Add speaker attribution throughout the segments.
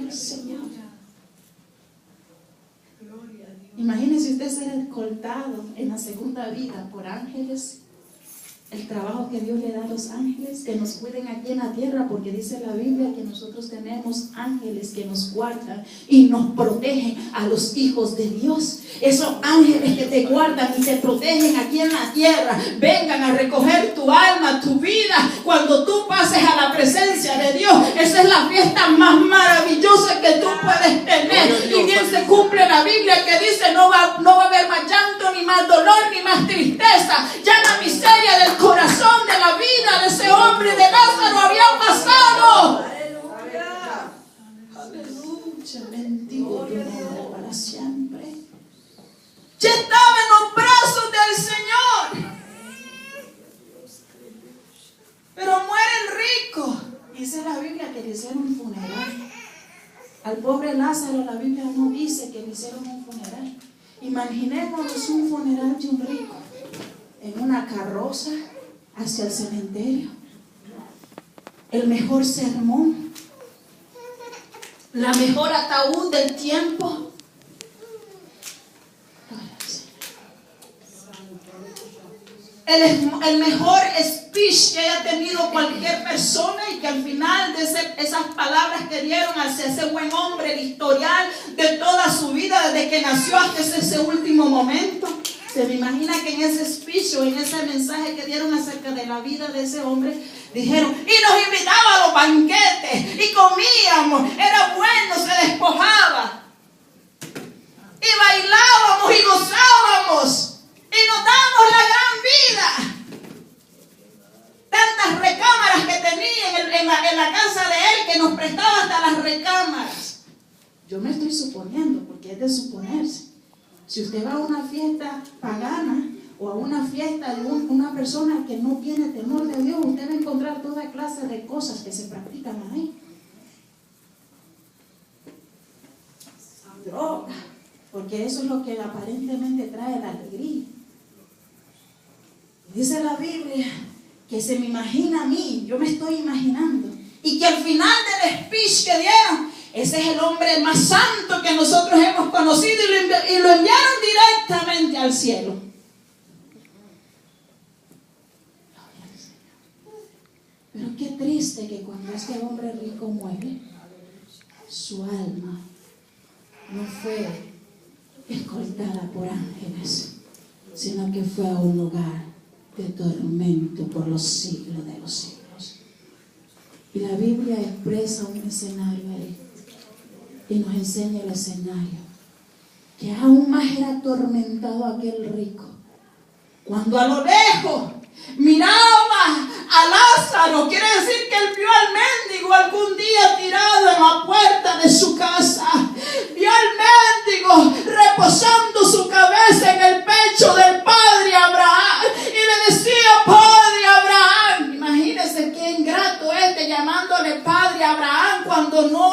Speaker 1: al Señor. Imagínese usted ser escoltado en la segunda vida por ángeles. El trabajo que Dios le da a los ángeles, que nos cuiden aquí en la tierra, porque dice la Biblia que nosotros tenemos ángeles que nos guardan y nos protegen a los hijos de Dios. Esos ángeles que te guardan y te protegen aquí en la tierra, vengan a recoger tu alma, tu vida, cuando tú pases a la presencia de Dios. Esa es la fiesta más maravillosa que tú puedes tener. Y bien se cumple la Biblia que dice: no va a haber más llanto, ni más dolor, ni más tristeza. Ya la miseria del corazón de la vida de ese hombre de Lázaro había pasado. Aleluya, bendito tu nombre para siempre. Ya estaba en los brazos del Señor. Pero muere el rico. Dice la Biblia que le hicieron un funeral. Al pobre Lázaro la Biblia no dice que le hicieron un funeral. Imaginémonos un funeral de un rico en una carroza hacia el cementerio. El mejor sermón, la mejor ataúd del tiempo. El mejor speech que haya tenido cualquier persona, y que al final de esas palabras que dieron hacia ese buen hombre, el historial de toda su vida desde que nació hasta ese último momento. Se me imagina que en ese speech o en ese mensaje que dieron acerca de la vida de ese hombre, dijeron: y nos invitaba a los banquetes y comíamos, era bueno, se despojaba y bailábamos y gozábamos y nos dábamos la gran vida. Tantas recámaras que tenía en la casa de él, que nos prestaba hasta las recámaras. Yo me estoy suponiendo, porque es de suponerse. Si usted va a una fiesta pagana o a una fiesta de una persona que no tiene temor de Dios, usted va a encontrar toda clase de cosas que se practican ahí. Droga, porque eso es lo que aparentemente trae la alegría. Dice la Biblia que se me imagina a mí, yo me estoy imaginando, y que al final del speech que dieron, ese es el hombre más santo que nosotros hemos conocido, y lo enviaron directamente al cielo. Pero qué triste que cuando este hombre rico muere, su alma no fue escoltada por ángeles, sino que fue a un lugar de tormento por los siglos de los siglos. Y la Biblia expresa un escenario ahí y nos enseña el escenario, que aún más era atormentado aquel rico cuando a lo lejos miraba a Lázaro. Quiere decir que él vio al mendigo algún día tirado en la puerta de su casa, vio al mendigo reposando su cabeza en el pecho del padre Abraham y le decía: Padre Abraham. Imagínense qué ingrato llamándole Padre Abraham cuando no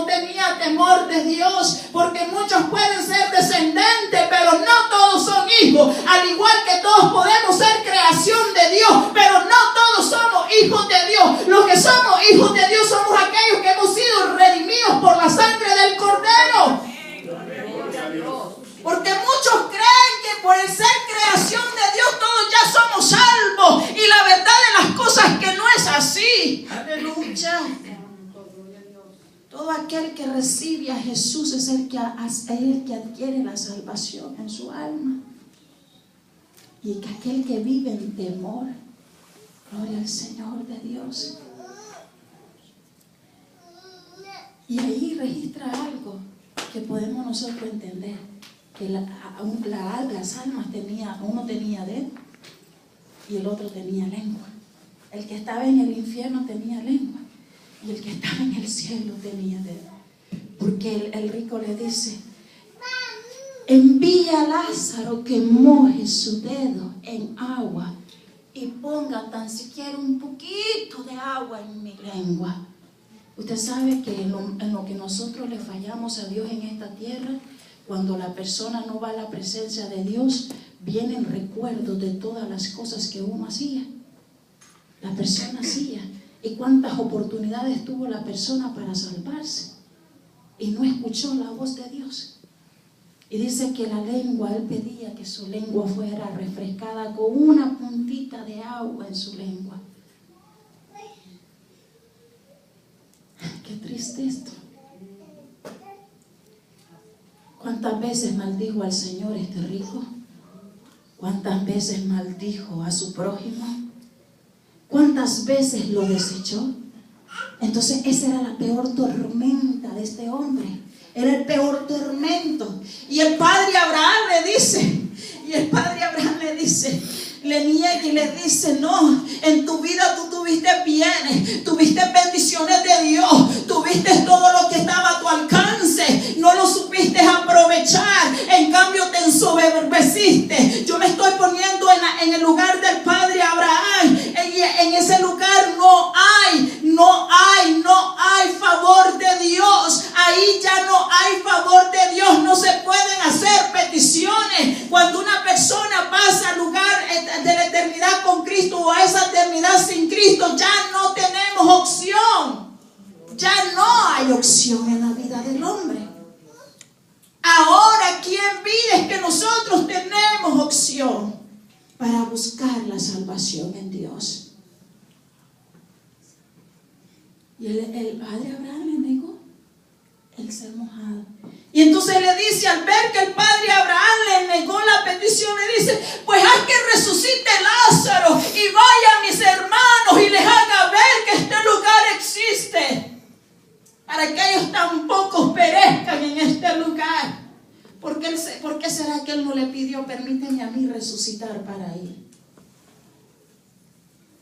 Speaker 1: tenía temor de Dios, porque muchos pueden ser descendientes, pero no todos son hijos, al igual que todos podemos ser creación de Dios, pero no todos somos hijos de Dios. Los que somos hijos de Dios somos aquellos que hemos sido redimidos por la sangre del Cordero. Porque muchos creen que por el ser creación de Dios todos ya somos salvos, y la verdad de las cosas que no es así. Aleluya. Todo aquel que recibe a Jesús es el que adquiere la salvación en su alma. Y que aquel que vive en temor, gloria al Señor de Dios. Y ahí registra algo que podemos nosotros entender, que las almas uno tenía dedo y el otro tenía lengua. El que estaba en el infierno tenía lengua y el que estaba en el cielo tenía dedo. Porque el rico le dice: envía a Lázaro que moje su dedo en agua y ponga tan siquiera un poquito de agua en mi lengua. Usted sabe que en lo que nosotros le fallamos a Dios en esta tierra, cuando la persona no va a la presencia de Dios, vienen recuerdos de todas las cosas que uno hacía. La persona hacía. ¿Y cuántas oportunidades tuvo la persona para salvarse? y no escuchó la voz de Dios. Y dice que la lengua, él pedía que su lengua fuera refrescada con una puntita de agua en su lengua. Qué triste esto. ¿Cuántas veces maldijo al Señor este rico? ¿Cuántas veces maldijo a su prójimo? ¿Cuántas veces lo desechó? Entonces esa era la peor tormenta de este hombre. Era el peor tormento. Y el padre Abraham le dice, le niega y le dice: no, en tu vida tú tuviste bienes, tuviste bendiciones de Dios, tuviste todo lo que estaba a tu alcance, no lo supiste aprovechar, en cambio te ensoberbeciste. Yo me estoy poniendo en el lugar del padre Abraham. En ese lugar no hay favor de Dios. Ahí ya no hay favor de Dios. No se pueden hacer peticiones. Cuando una persona pasa al lugar de la eternidad con Cristo o a esa eternidad sin Cristo, ya no tenemos opción. Ya no hay opción en la vida del hombre. Ahora, ¿quién pide? Es que nosotros tenemos opción para buscar la salvación en Dios. Y el padre Abraham le negó el ser mojado. Y entonces le dice, al ver que el padre Abraham le negó la petición, le dice: pues haz que resucite Lázaro y vaya a mis hermanos y les haga ver que este lugar existe, para que ellos tampoco perezcan en este lugar. ¿Por qué será que él no le pidió: permíteme a mí resucitar para ir?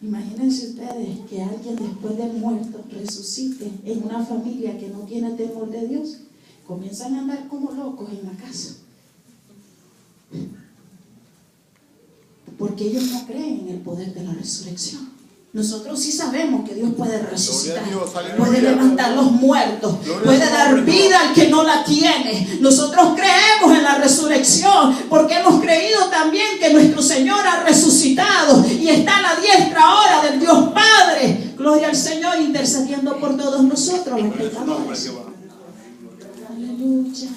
Speaker 1: Imagínense ustedes que alguien después de muerto resucite en una familia que no tiene temor de Dios. Comienzan a andar como locos en la casa, porque ellos no creen en el poder de la resurrección. Nosotros sí sabemos que Dios puede resucitar, puede levantar los muertos, puede dar vida al que no la tiene. Nosotros creemos en la resurrección porque hemos creído también que nuestro Señor ha resucitado y está a la diestra ahora del Dios Padre. Gloria al Señor, intercediendo por todos nosotros los pecadores. Aleluya.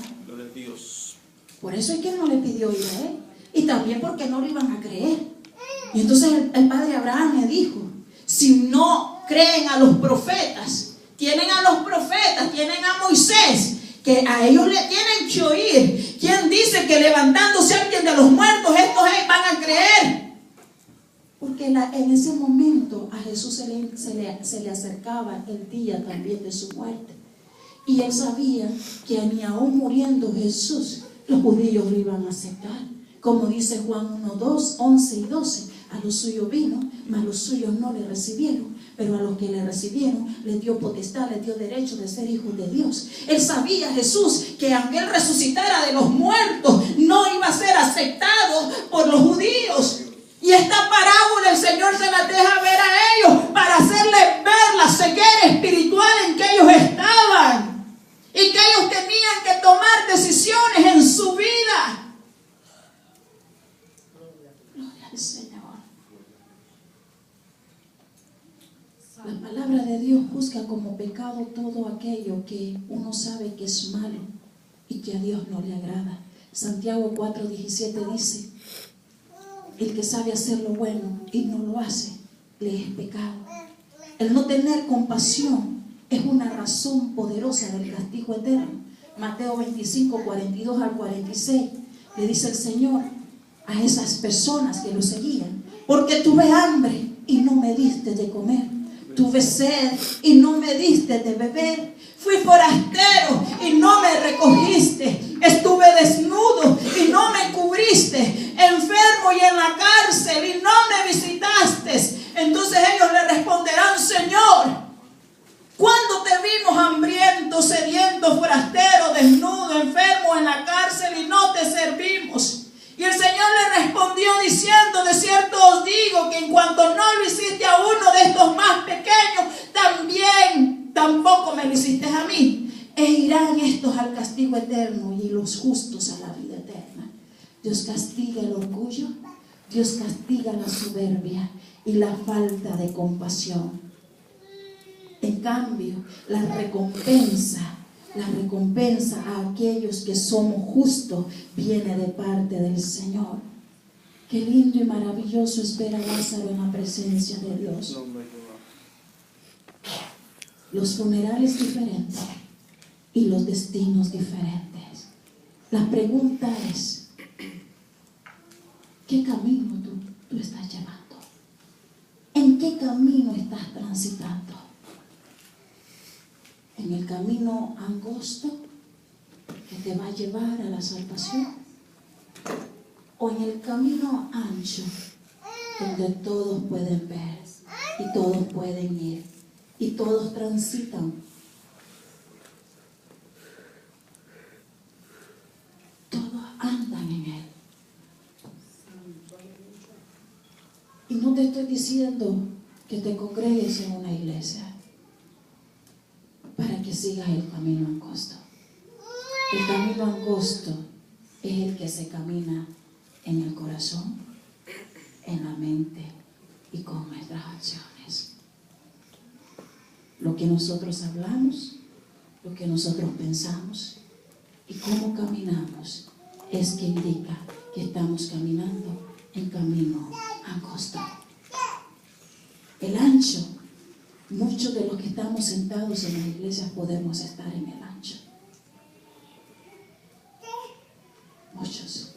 Speaker 1: Por eso es que él no le pidió ir a él, y también porque no lo iban a creer. Y entonces el padre Abraham le dijo: si no creen a los profetas, tienen a los profetas, tienen a Moisés, que a ellos le tienen que oír. ¿Quién dice que levantándose alguien de los muertos estos van a creer? Porque en ese momento a Jesús se le acercaba el día también de su muerte. Y él sabía que ni aún muriendo Jesús, los judíos lo iban a aceptar. Como dice Juan 1, 11 y 12. A los suyos vino, mas los suyos no le recibieron. Pero a los que le recibieron, les dio potestad, les dio derecho de ser hijos de Dios. Él sabía, Jesús, que aunque él resucitara de los muertos, no iba a ser aceptado por los judíos. Y esta parábola el Señor se la deja ver a ellos para hacerles ver la ceguera espiritual en que ellos estaban. Y que ellos tenían que tomar decisiones en su vida. Gloria al Señor. La palabra de Dios juzga como pecado todo aquello que uno sabe que es malo y que a Dios no le agrada. Santiago 4:17 dice: el que sabe hacer lo bueno y no lo hace, le es pecado. El no tener compasión es una razón poderosa del castigo eterno. Mateo 25, 42 al 46, le dice el Señor a esas personas que lo seguían: porque tuve hambre y no me diste de comer, tuve sed y no me diste de beber, fui forastero y no me recogiste, estuve desnudo y no me cubriste, enfermo y en la cárcel y no me visitaste. Entonces ellos le responderán: Señor, ¿cuándo te vimos hambriento, sediento, forastero, desnudo, enfermo, en la cárcel y no te servimos? Y el Señor le respondió diciendo: de cierto os digo que en cuanto no lo hiciste a uno de estos más pequeños, tampoco me lo hiciste a mí. E irán estos al castigo eterno y los justos a la vida eterna. Dios castiga el orgullo, Dios castiga la soberbia y la falta de compasión. En cambio, la recompensa La recompensa a aquellos que somos justos viene de parte del Señor. Qué lindo y maravilloso es ver a Lázaro en la presencia de Dios. Los funerales diferentes y los destinos diferentes. La pregunta es, ¿qué camino tú estás llevando? ¿En qué camino estás transitando? ¿En el camino angosto que te va a llevar a la salvación? ¿O en el camino ancho donde todos pueden ver y todos pueden ir y todos transitan? Todos andan en él. Y no te estoy diciendo que te congregues en una iglesia para que sigas el camino angosto. El camino angosto es el que se camina en el corazón, en la mente y con nuestras acciones. Lo que nosotros hablamos, lo que nosotros pensamos y cómo caminamos es que indica que estamos caminando en camino angosto. El ancho, muchos de los que estamos sentados en las iglesias podemos estar en el ancho. Muchos.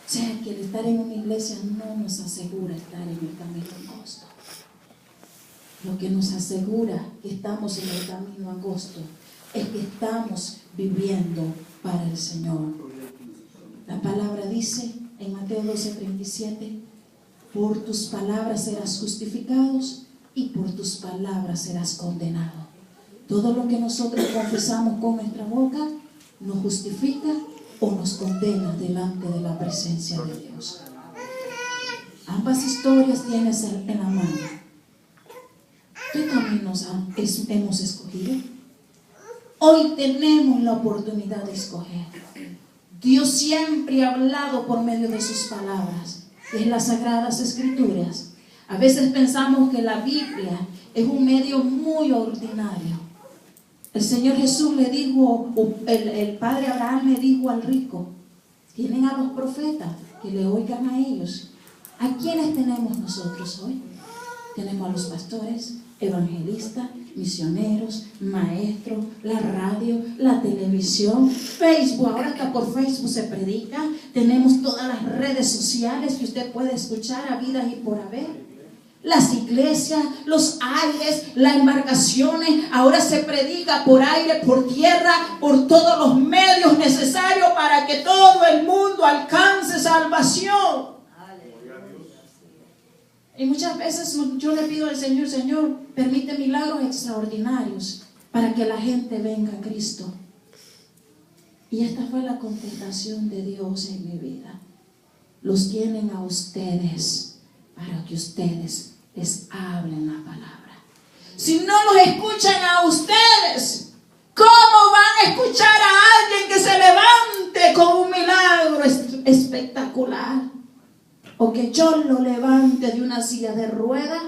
Speaker 1: O sea, que el estar en una iglesia no nos asegura estar en el camino angosto. Lo que nos asegura que estamos en el camino angosto es que estamos viviendo para el Señor. La palabra dice en Mateo 12:37, por tus palabras serás justificados y por tus palabras serás condenado. Todo lo que nosotros confesamos con nuestra boca nos justifica o nos condena delante de la presencia de Dios. Ambas historias tienes en la mano. ¿Qué caminos hemos escogido? Hoy tenemos la oportunidad de escoger. Dios siempre ha hablado por medio de sus palabras, que es las Sagradas Escrituras. A veces pensamos que la Biblia es un medio muy ordinario. El Señor Jesús le dijo, el Padre Abraham le dijo al rico, tienen a los profetas, que le oigan a ellos. ¿A quiénes tenemos nosotros hoy? Tenemos a los pastores, evangelistas, misioneros, maestros, la radio, la televisión, Facebook. Ahora hasta por Facebook se predica. Tenemos todas las redes sociales que usted puede escuchar a vida y por haber. Las iglesias, los aires, las embarcaciones. Ahora se predica por aire, por tierra, por todos los medios necesarios para que todo el mundo alcance salvación. Y muchas veces yo le pido al Señor, Señor, permite milagros extraordinarios para que la gente venga a Cristo. Y esta fue la contestación de Dios en mi vida. Los tienen a ustedes para que ustedes les hablen la palabra. Si no los escuchan a ustedes, ¿cómo van a escuchar a alguien que se levante con un milagro espectacular? O que yo lo levante de una silla de ruedas,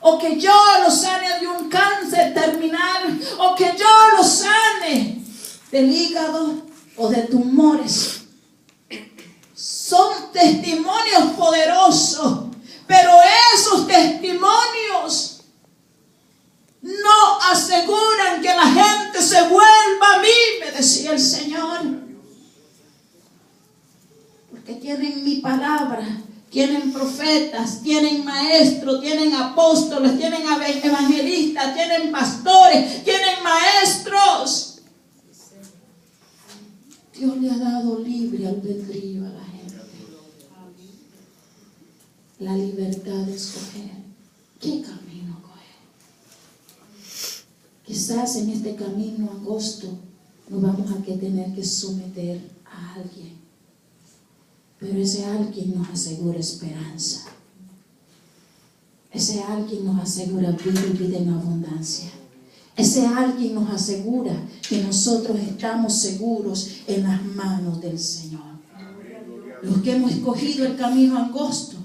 Speaker 1: o que yo lo sane de un cáncer terminal, o que yo lo sane del hígado o de tumores. Son testimonios poderosos, pero esos testimonios no aseguran que la gente se vuelva a mí, me decía el Señor. Porque tienen mi palabra. Tienen profetas, tienen maestros, tienen apóstoles, tienen evangelistas, tienen pastores, tienen maestros. Dios le ha dado libre albedrío a la gente. La libertad de escoger qué camino coger. Quizás en este camino angosto nos vamos a tener que someter a alguien. Pero ese alguien nos asegura esperanza. Ese alguien nos asegura vida y vida en abundancia. Ese alguien nos asegura que nosotros estamos seguros en las manos del Señor. Los que hemos escogido el camino angosto,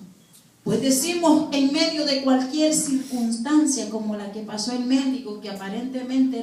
Speaker 1: pues decimos en medio de cualquier circunstancia como la que pasó el médico, que aparentemente era